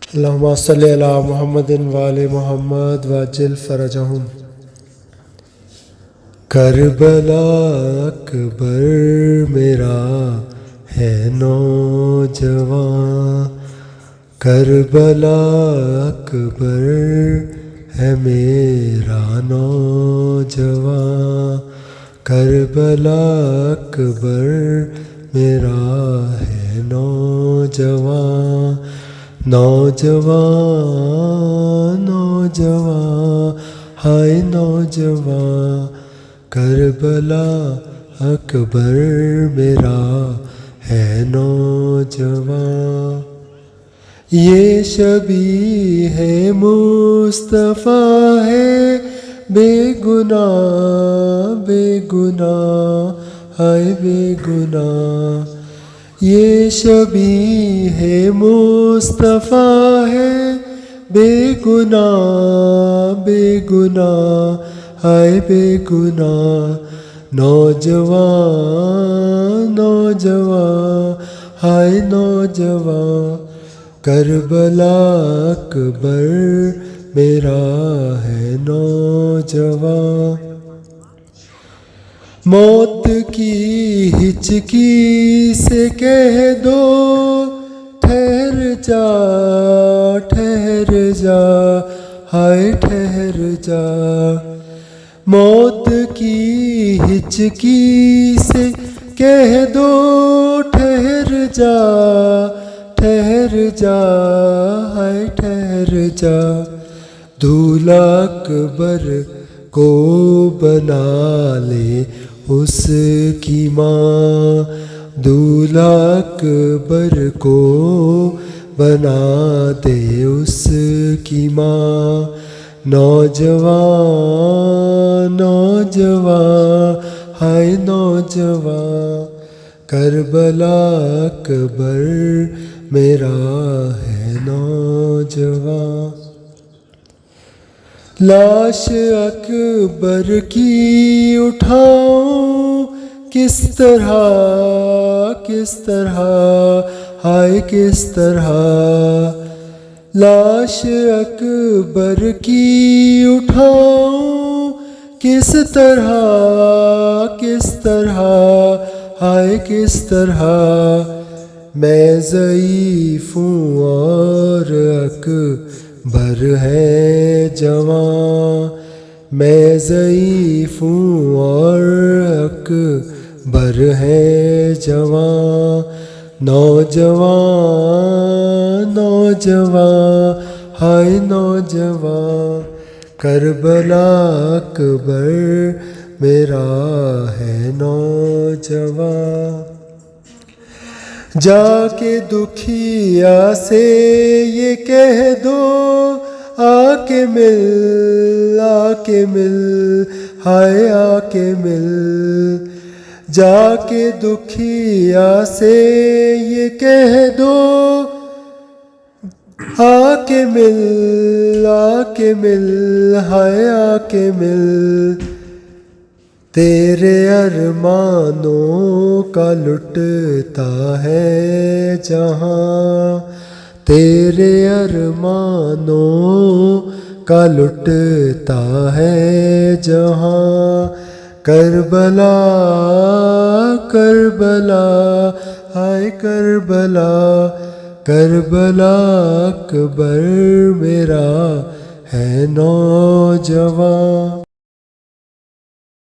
اللہم صلی علی محمد وآل محمد وعجل فرجہم۔ کربلا اکبر میرا ہے نوجوان، کربلا اکبر ہے میرا نوجوان، کربلا اکبر میرا ہے نوجوان، نوجوان نوجوان ہائے نوجوان، کربلا اکبر میرا ہے نوجوان۔ یہ شبیہ ہے مصطفیٰ ہے بے گناہ بے گناہ ہائے بے گناہ، یہ شبیہ ہے مصطفیٰ ہے بے گناہ بے گناہ ہائے بے گناہ، نوجوان نوجوان ہائے نوجوان، کربلا اکبر میرا ہے نوجوان۔ موت کی ہچکی سے کہہ دو ٹھہر جا ٹھہر جا ہائے ٹھہر جا، موت کی ہچکی سے کہہ دو ٹھہر جا ٹھہر جا ہائے ٹھہر جا، دولہا اکبر کو بنا لے اس کی ماں، دولہا اکبر کو بنا دے اس کی ماں، نوجوان نوجوان ہائے نوجوان، کربلا اکبر میرا ہے نوجوان۔ لاش اکبر کی اٹھاؤں کس طرح کس طرح ہائے کس طرح، لاش اکبر کی اٹھاؤں کس طرح ہائے کس طرح، میں ضعیف ہوں اور اکبر ہے جوان، میں ضعیف ہوں اور اکبر ہے جوان، نوجوان نوجوان ہائے نوجوان، کربلا اکبر میرا ہے نوجوان۔ جا کے دکھیا سے یہ کہہ دو آ کے مل ہائے آ کے مل، جا کے دکھیا سے یہ کہہ دو آ کے مل ہائے آ کے مل، تیرے ارمانوں کا لٹتا ہے جہاں، تیرے ارمانوں کا لٹتا ہے جہاں، کربلا کربلا ہائے کربلا، کربلا اکبر میرا ہے نوجوان۔